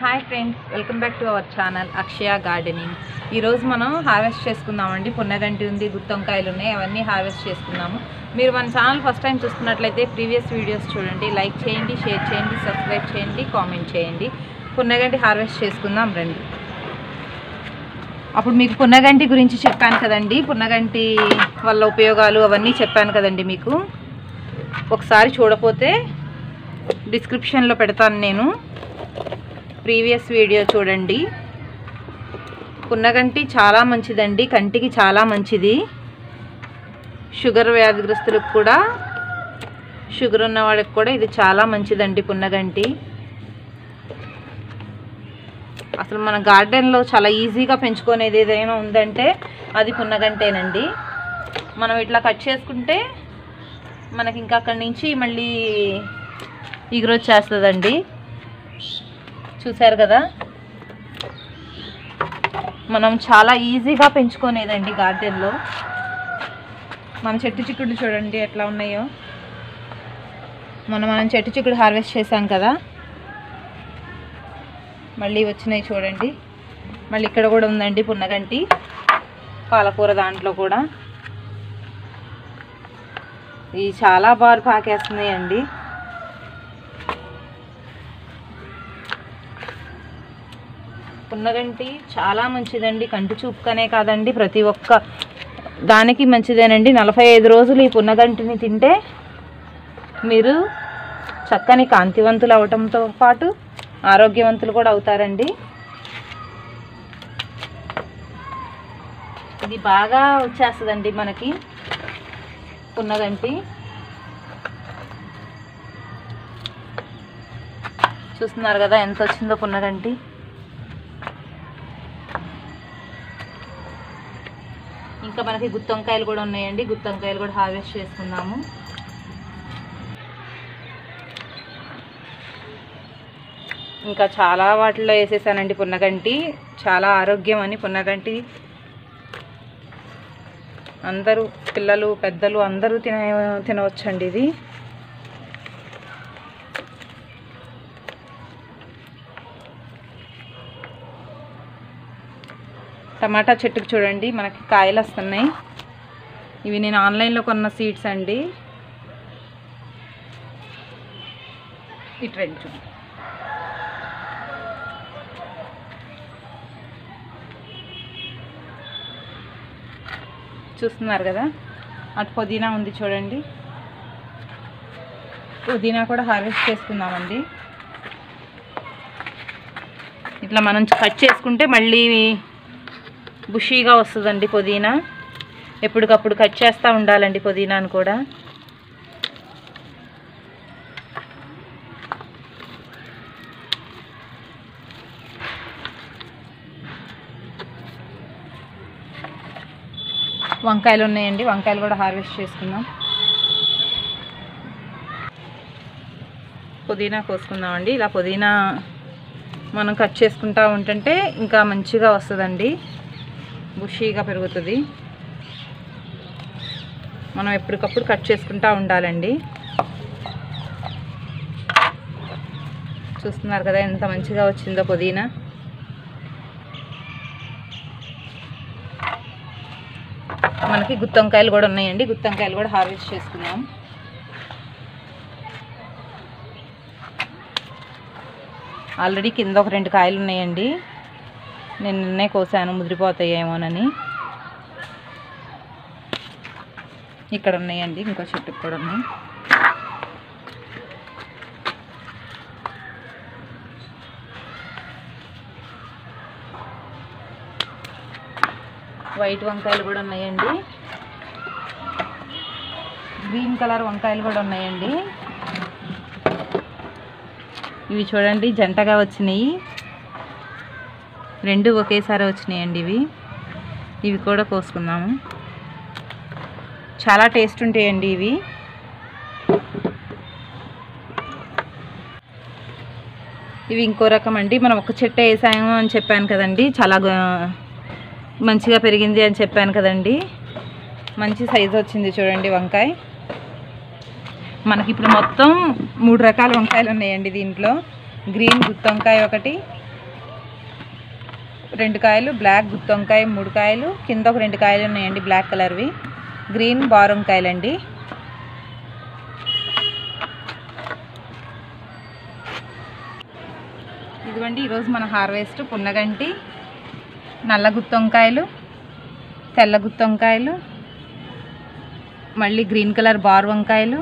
Hi friends, welcome back to our channel Akshaya gardening. ఈరోజు మనం harvest చేసుకుందామండి. పున్నగంటి ఉంది, గుత్తొంకాయలు ఉన్నాయి, అవన్నీ హార్వెస్ట్ చేసుకుందాము. మీరు మన ఛానల్ ఫస్ట్ టైం చూస్తున్నట్లయితే ప్రీవియస్ వీడియోస్ చూడండి, లైక్ చేయండి, షేర్ చేయండి, సబ్స్క్రైబ్ చేయండి, కామెంట్ చేయండి. పున్నగంటి హార్వెస్ట్ చేసుకుందాం రండి. అప్పుడు మీకు పున్నగంటి గురించి చెప్పాను కదండి, పున్నగంటి వల్ల ఉపయోగాలు అవన్నీ చెప్పాను కదండి. మీకు ఒకసారి చూడపోతే డిస్క్రిప్షన్లో పెడతాను, నేను ప్రీవియస్ వీడియో చూడండి. పున్నగంటి చాలా మంచిదండి, కంటికి చాలా మంచిది. షుగర్ వ్యాధిగ్రస్తులకు కూడా, షుగర్ ఉన్న వాళ్ళకి కూడా ఇది చాలా మంచిదండి పున్నగంటి. అసలు మన గార్డెన్లో చాలా ఈజీగా పెంచుకునేది ఏదైనా ఉందంటే అది పున్నగంటేనండి. మనం ఇట్లా కట్ చేసుకుంటే మనకి ఇంకా అక్కడి నుంచి మళ్ళీ ఎగురొచ్చేస్తుందండి. చూసారు కదా, మనం చాలా ఈజీగా పెంచుకునేదండి గార్డెన్లో. మన చెట్టు చిక్కుడు చూడండి ఎట్లా ఉన్నాయో. మనం చెట్టు చిక్కుడు హార్వెస్ట్ చేసాం కదా, మళ్ళీ వచ్చినాయి చూడండి. మళ్ళీ ఇక్కడ కూడా ఉందండి పున్నగంటి, పాలకూర దాంట్లో కూడా. ఇవి చాలా బాగా పాకేస్తున్నాయండి. పున్నగంటి చాలా మంచిదండి, కంటి చూపుకనే కాదండి, ప్రతి ఒక్క దానికి మంచిదేనండి. 45 రోజులు ఈ పున్నగంటిని తింటే మీరు చక్కని కాంతివంతులు అవటంతో పాటు ఆరోగ్యవంతులు కూడా అవుతారండి. ఇది బాగా వచ్చేస్తుందండి మనకి పున్నగంటి. చూస్తున్నారు కదా ఎంత వచ్చిందో పున్నగంటి. ఇంకా మనకి గుత్తొంకాయలు కూడా ఉన్నాయండి, గుత్తొంకాయలు కూడా హార్వెస్ట్ చేసుకుందాము. ఇంకా చాలా వాటిలో వేసేసానండి పున్నగంటి. చాలా ఆరోగ్యం అని పున్నగంటి. అందరూ, పిల్లలు పెద్దలు అందరూ తినవచ్చండి ఇది. టమాటా చెట్టుకు చూడండి మనకి కాయలు వస్తున్నాయి. ఇవి నేను ఆన్లైన్లో కొన్న సీడ్స్ అండి. ఈ ట్రెండ్ చూడండి. చూస్తున్నారు కదా, అటు పుదీనా ఉంది చూడండి. పుదీనా కూడా హార్వెస్ట్ చేసుకుందామండి. ఇట్లా మనం కట్ చేసుకుంటే మళ్ళీ బుషీగా వస్తుందండి పుదీనా. ఎప్పటికప్పుడు కట్ చేస్తూ ఉండాలండి పుదీనాను కూడా. వంకాయలు ఉన్నాయండి, వంకాయలు కూడా హార్వెస్ట్ చేసుకుందాం. పుదీనా కోసుకుందామండి. ఇలా పుదీనా మనం కట్ చేసుకుంటూ ఉంటుంటే ఇంకా మంచిగా వస్తుందండి, బుషీగా పెరుగుతుంది. మనం ఎప్పటికప్పుడు కట్ చేసుకుంటూ ఉండాలండి. చూస్తున్నారు కదా ఎంత మంచిగా వచ్చిందో పుదీనా. మనకి గుత్తొంకాయలు కూడా ఉన్నాయండి, గుత్తొంకాయలు కూడా హార్వెస్ట్ చేసుకుందాం. ఆల్రెడీ కింద ఒక 2 కాయలు ఉన్నాయండి, నేను నిన్నే కోసాను, ముదిరిపోతాయేమోనని. ఇక్కడ ఉన్నాయండి, ఇంకో చెట్టుకు కూడా ఉన్నాయి. వైట్ వంకాయలు కూడా ఉన్నాయండి, గ్రీన్ కలర్ వంకాయలు కూడా ఉన్నాయండి. ఇవి చూడండి జంటగా వచ్చినాయి, 2 ఒకేసారి వచ్చినాయండి ఇవి. ఇవి కూడా కోసుకుందాము. చాలా టేస్ట్ ఉంటాయండి ఇవి. ఇవి ఇంకో రకం అండి. మనం ఒక చెట్టు వేసాము అని చెప్పాను కదండి, చాలా మంచిగా పెరిగింది అని చెప్పాను కదండి. మంచి సైజు వచ్చింది చూడండి వంకాయ. మనకి ఇప్పుడు మొత్తం 3 రకాల వంకాయలు ఉన్నాయండి దీంట్లో. గ్రీన్ గుత్తొంకాయ ఒకటి, 2 కాయలు, బ్లాక్ గుత్తి వంకాయ 3 కాయలు, కింద ఒక 2 కాయలు ఉన్నాయండి బ్లాక్ కలర్వి, గ్రీన్ బార్ వంకాయలండి. ఇదిగోండి ఈరోజు మన హార్వెస్ట్ పున్నగంటి, నల్ల గుత్తి వంకాయలు, తెల్ల గుత్తి వంకాయలు, మళ్ళీ గ్రీన్ కలర్ బార్ వంకాయలు,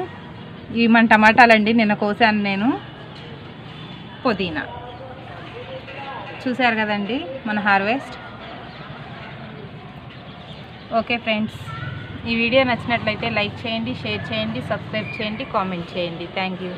ఇవి మన టమాటాలండి, నిన్న కోసాను నేను. పుదీనా. చూసారు కదండి మన హార్వెస్ట్. ఓకే ఫ్రెండ్స్, ఈ వీడియో నచ్చినట్లయితే లైక్ చేయండి, షేర్ చేయండి, సబ్స్క్రైబ్ చేయండి, కామెంట్ చేయండి. Thank you.